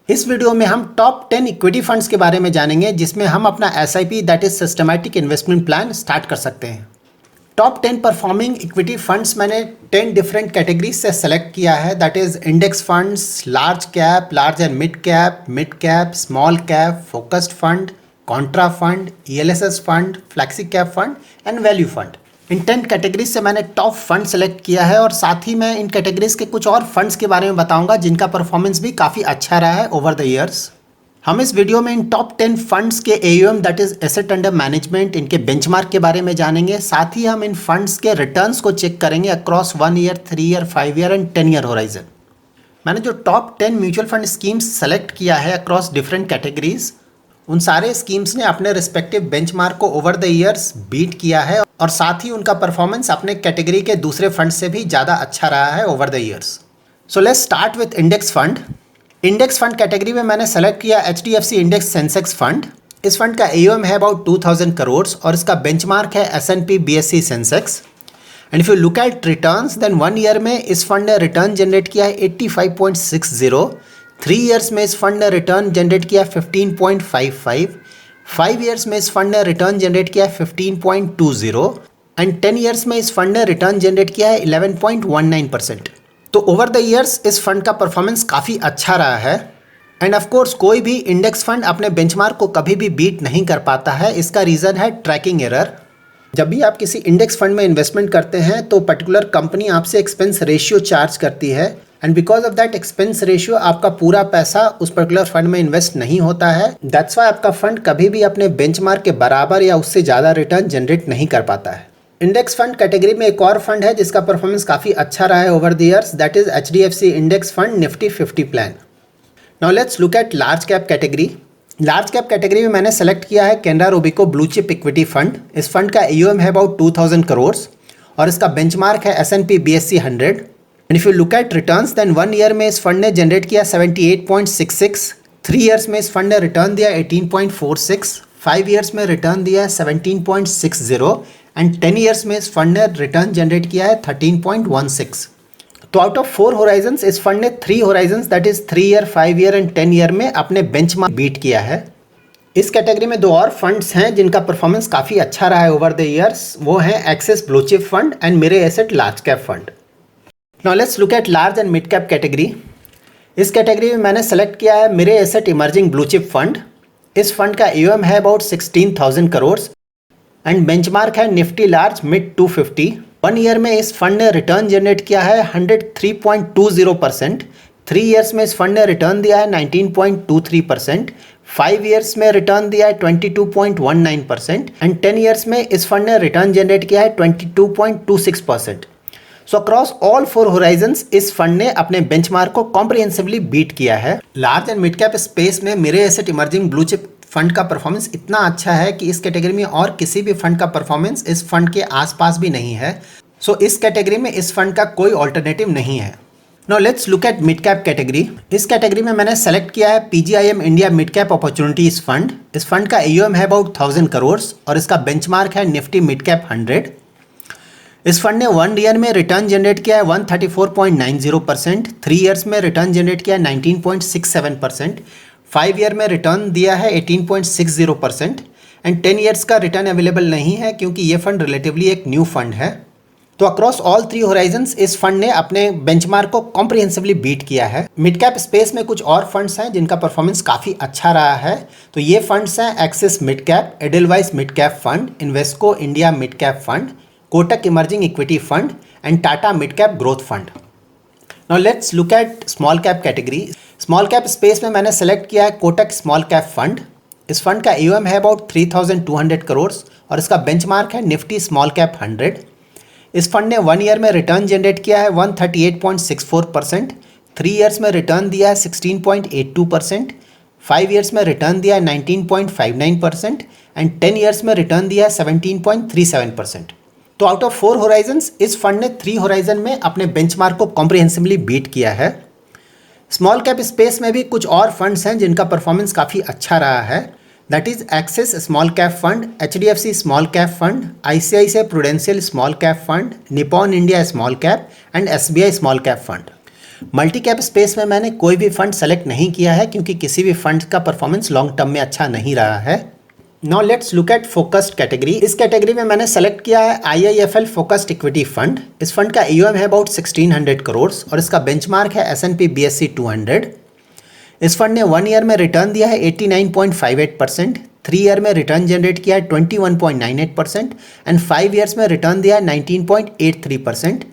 इस वीडियो में हम टॉप 10 इक्विटी फंड्स के बारे में जानेंगे जिसमें हम अपना SIP that is systematic investment plan start कर सकते हैं। टॉप 10 परफॉर्मिंग इक्विटी फंड्स मैंने 10 डिफरेंट कैटेगरीज से सेलेक्ट किया है, that is index funds, large cap, large and mid cap, small cap, focused fund, Contra fund, ELSS fund, flexi cap fund and value fund. In 10 categories से मैंने top fund select किया है और साथ ही मैं इन कैटेगरीज के कुछ और फंड्स के बारे में बताऊंगा जिनका परफॉर्मेंस भी काफ़ी अच्छा रहा है ओवर द ईयर्स। हम इस वीडियो में इन टॉप 10 फंड्स के AUM that is asset under management, इनके बेंचमार्क के बारे में जानेंगे। साथ ही हम इन फंड्स के रिटर्न्स को चेक करेंगे across 1 year, 3 year, 5 year and 10 year horizon. मैंने जो top 10 mutual fund schemes select किया है अक्रॉस डिफरेंट कैटेगरीज, उन सारे स्कीम्स ने अपने रिस्पेक्टिव बेंचमार्क को ओवर द ईयर्स बीट किया है और साथ ही उनका परफॉर्मेंस अपने कैटेगरी के दूसरे फंड से भी ज़्यादा अच्छा रहा है over the years. So let's start with index fund. Index fund category में मैंने सेलेक्ट किया HDFC इंडेक्स सेंसेक्स फंड। इस फंड का AUM है अबाउट 2000 करोड़ और इसका बेंचमार्क है S&P BSE Sensex. And if you look at returns then 1 year में इस फंड ने रिटर्न जनरेट किया है 85.60, 3 ईयर्स में इस फंड ने रिटर्न जनरेट किया 15.55, 5 ईयर्स में इस फंड ने रिटर्न जनरेट किया है 15.20 एंड 10 ईयर्स में इस फंड ने रिटर्न जनरेट किया है 11.19%। तो ओवर द ईयर्स इस फंड का परफॉर्मेंस काफ़ी अच्छा रहा है। एंड ऑफ कोर्स कोई भी इंडेक्स फंड अपने बेंचमार्क को कभी भी बीट नहीं कर पाता है। इसका रीज़न है ट्रैकिंग एरर। जब भी आप किसी इंडेक्स फंड में इन्वेस्टमेंट करते हैं तो पर्टिकुलर कंपनी आपसे एक्सपेंस रेशियो चार्ज करती है and because of that expense ratio आपका पूरा पैसा उस पर्टिकुलर फंड में इन्वेस्ट नहीं होता है। दैट्स वाई आपका फंड कभी भी अपने बेंचमार्क के बराबर या उससे ज़्यादा रिटर्न जनरेट नहीं कर पाता है। इंडेक्स फंड कैटेगरी में एक और फंड है जिसका परफॉर्मेंस काफ़ी अच्छा रहा है over the years, that is HDFC index fund Nifty 50 plan. Now let's look at large cap category. Large cap category में मैंने सेलेक्ट किया है Canara Robeco blue chip equity fund. इस फंड का AUM है अबाउट 2000 करोड़ और इसका बेंचमार्क है S&P BSE 100। And if you look at returns then 1 year में इस फंड ने जनरेट किया 78.66, 3 ईयर्स में इस फंड ने रिटर्न दिया 18.46, 5 ईयर्स में रिटर्न दिया है 17.60 एंड 10 ईयर्स में इस फंड ने रिटर्न जनरेट किया है 13.16। तो आउट ऑफ 4 होराइजन्स इस फंड ने 3 Horizons that is 3 year, 5 year and 10 year में अपने बेंचमार्क बीट किया है। इस कैटेगरी में 2 और फंड्स हैं जिनका परफॉर्मेंस काफ़ी अच्छा रहा है ओवर द ईयर्स, वो हैं axis blue chip fund and Mirae Asset large cap fund. Now let's look at large and mid cap category. इस कैटेगरी में मैंने सेलेक्ट किया है Mire asset emerging blue chip fund. इस फंड का AUM है अबाउट 16,000 करोड़ एंड बेंचमार्क है Nifty large mid 250। 1 year में इस फंड ने रिटर्न जनरेट किया है 103.20%, 3 ईयर्स में इस फंड ने रिटर्न दिया है 19.23%, 5 ईयर्स में रिटर्न दिया है 22.19% एंड 10 ईयर्स में इस फंड ने रिटर्न जनरेट किया है 22.26%। सो अक्रॉस ऑल 4 होराइजन्स इस फंड ने अपने बेंचमार्क को कॉम्प्रिहेंसिवली बीट किया है। Large and mid cap space में Mirae asset emerging blue chip fund का परफॉर्मेंस इतना अच्छा है कि इस कैटेगरी में और किसी भी फंड का परफॉर्मेंस इस फंड के आसपास भी नहीं है। सो इस कैटेगरी में इस फंड का कोई ऑल्टरनेटिव नहीं है। Now let's look at mid cap category. इस कैटेगरी में मैंने सेलेक्ट किया है PGIM India mid cap opportunities fund. इस फंड का AUM है अबाउट 1000 करोड़ और इसका बेंचमार्क है निफ्टी मिड कैप 100। इस फंड ने 1 ईयर में रिटर्न जनरेट किया है 134.90%, 3 ईयर्स में रिटर्न जनरेट किया है 19.67%, 5 ईयर में रिटर्न दिया है 18.60% एंड 10 ईयर्स का रिटर्न अवेलेबल नहीं है क्योंकि ये फंड रिलेटिवली एक न्यू फंड है। तो अक्रॉस ऑल 3 होराइजन्स इस फंड ने अपने बेंचमार्क को कॉम्प्रिहेंसिवली बीट किया है। मिड कैप स्पेस में कुछ और फंड्स हैं जिनका परफॉर्मेंस काफ़ी अच्छा रहा है। तो ये फंड्स हैं axis mid cap, Edelweiss mid cap fund, Invesco India mid cap fund, Kotak emerging equity fund and Tata mid cap growth fund. Now let's look eight small cap category. Small cap space में मैंने select किया है Kotak small cap fund. इस fund का AUM है about 3,200 crore और इसका benchmark है निफ्टी स्मॉल कैप 100। इस फंड ने 1 ईयर में रिटर्न जनरेट किया है 138.64%, 3 ईयर्स में रिटर्न दिया है 16.82%, 5 ईयर्स में रिटर्न दिया है 19.59% एंड 10 ईयर्स में रिटर्न दिया है 17.37%। तो आउट ऑफ 4 होराइजन्स इस फंड ने 3 होराइजन में अपने बेंचमार्क को कॉम्प्रिहेंसिवली बीट किया है। स्मॉल कैप स्पेस में भी कुछ और फंड्स हैं जिनका परफॉर्मेंस काफ़ी अच्छा रहा है, that is axis small cap fund, HDFC small cap fund, ICICI prudential small cap fund, Nippon India small cap and SBI small cap fund. Multi cap space में मैंने कोई भी फंड सेलेक्ट नहीं किया है क्योंकि किसी भी फंड का परफॉर्मेंस लॉन्ग टर्म में अच्छा नहीं रहा है। Now let's look eight focused category. इस कैटेगरी में मैंने सेलेक्ट किया है IIFL फोकस्ड इक्विटी फंड। इस फंड का AUM है अबाउट 1600 करोड़ और इसका बेंचमार्क है S&P BSE 200। इस फंड ने 1 ईयर में रिटर्न दिया है 89.58%, 3 ईयर में रिटर्न जनरेट किया है 21.98% एंड 5 ईयर्स में रिटर्न दिया है 19.83%।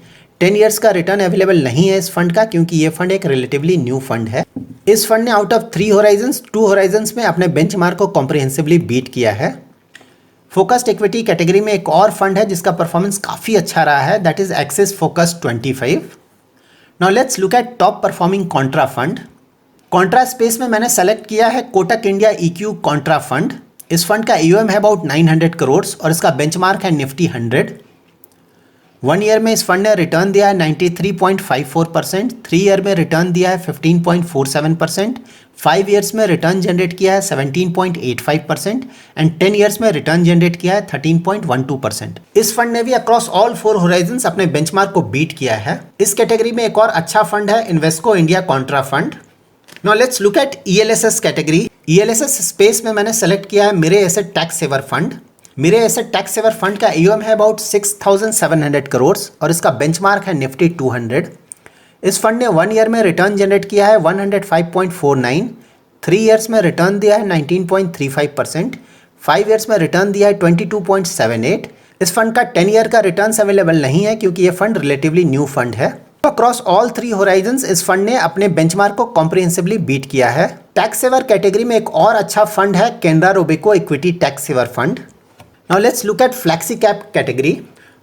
10 ईयर्स का रिटर्न अवेलेबल नहीं है इस फंड का क्योंकि ये फंड एक रिलेटिवली न्यू फंड है। इस फंड ने आउट ऑफ 3 होराइजन्स 2 होराइजन्स में अपने बेंचमार्क को कॉम्प्रिहेंसिवली बीट किया है। फोकस्ड इक्विटी कैटेगरी में एक और फंड है जिसका परफॉर्मेंस काफ़ी अच्छा रहा है, that is axis focused 25। Now let's look eight top performing Contra fund. Contra space में मैंने सेलेक्ट किया है Kotak India EQ Contra fund. इस फंड का AUM है अबाउट 900 करोड़ और इसका बेंचमार्क है निफ्टी 100। 1 ईयर में इस फंड ने रिटर्न दिया है 93.54%, 3 ईयर में रिटर्न दिया है 15.47%, 5 ईयर्स में रिटर्न जनरेट किया है 17.85% एंड 10 ईयर्स में रिटर्न जनरेट किया है 13.12%। इस फंड ने भी अक्रॉस ऑल 4 होराइजन्स अपने बेंचमार्क को बीट किया है। इस कैटेगरी में एक और अच्छा फंड है Invesco India Contra fund. Now let's look eight ELSS category. ELSS space में मैंने सेलेक्ट किया है मेरे एसेट टैक्स सेवर फंड। मेरे एसेट टैक्स सेवर फंड का AUM है अबाउट 6,700 करोड़ और इसका बेंचमार्क है निफ्टी 200। इस फंड ने 1 ईयर में रिटर्न जनरेट किया है 105.49, 3 ईयर्स में रिटर्न दिया है 19.35%, 5 ईयर्स में रिटर्न दिया है 22.78। इस फंड का 10 ईयर का रिटर्न्स अवेलेबल नहीं है क्योंकि ये फंड रिलेटिवली न्यू फंड है। अक्रॉस ऑल 3 होराइजन्स इस फंड ने अपने बेंचमार्क को कॉम्प्रिहेंसिवली बीट किया है। टैक्स सेवर कैटेगरी में एक और अच्छा फंड है Canara Robeco equity tax saver fund. Now let's look at flexi cap category.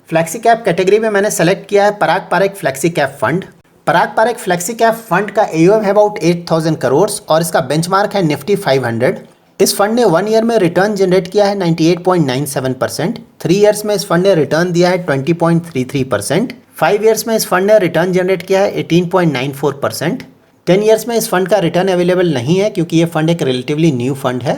Flexi cap category में मैंने सेलेक्ट किया है Parag Parikh flexi cap fund. Parag Parikh flexi cap fund का AUM है अबाउट 8,000 करोड़ और इसका बेंचमार्क है निफ्टी 500। इस फंड ने 1 ईयर में रिटर्न जनरेट किया है 98.97%, 3 ईयर्स में इस फंड ने रिटर्न दिया है 20.33%, 5 ईयर्स में इस फंड ने रिटर्न जनरेट किया है 18.94%, 10 ईयर्स में इस फंड का रिटर्न अवेलेबल नहीं है क्योंकि ये फंड एक रिलेटिवली न्यू फंड है।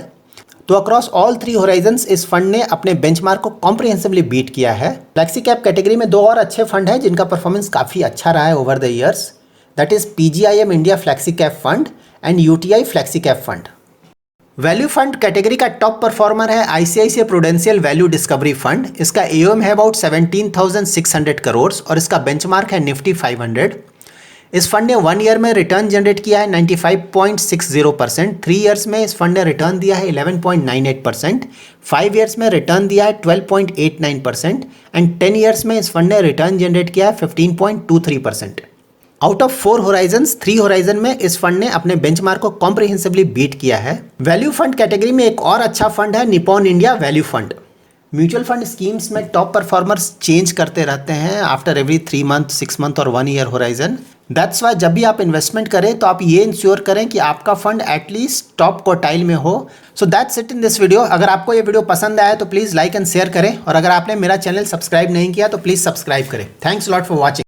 तो अक्रॉस ऑल 3 होराइजन्स इस फंड ने अपने बेंचमार्क को कॉम्प्रिहेंसिवली बीट किया है। फ्लैक्सी कैप कैटेगरी में 2 और अच्छे फंड हैं जिनका परफॉर्मेंस काफ़ी अच्छा रहा है over the years, that is PGIM India flexi cap fund and UTI flexi cap fund. Value fund category का टॉप परफॉर्मर है ICICI prudential value discovery fund. इसका AUM है अबाउट 17,600 करोड़ और इसका बेंचमार्क है निफ्टी 500। इस फंड ने 1 ईयर में रिटर्न जनरेट किया है 95.60%, 3 ईयर्स में इस फंड ने रिटर्न दिया है 11.98%, 5 ईयर्स में रिटर्न दिया है 12.89% एंड 10 ईयर्स में इस फंड ने रिटर्न जनरेट किया है 15.23%। आउट ऑफ 4 होराइजन्स 3 होराइजन में इस फंड ने अपने बेंचमार्क को कॉम्प्रिहेंसिवली बीट किया है। वैल्यू फंड कैटेगरी में एक और अच्छा फंड है Nippon India value fund. Mutual fund schemes में टॉप परफॉर्मर्स चेंज करते रहते हैं आफ्टर एवरी 3 मंथ, 6 मंथ और 1 ईयर होराइजन। दैट्स वाई जब भी आप इन्वेस्टमेंट करें तो आप ये इंश्योर करें कि आपका फंड एटलीस्ट टॉप क्वार्टाइल में हो। So that's it in this video. अगर आपको ये वीडियो पसंद आया तो प्लीज़ लाइक एंड शेयर करें और अगर आपने मेरा चैनल सब्सक्राइब नहीं किया तो प्लीज़ सब्सक्राइब करें। Thanks lot for watching.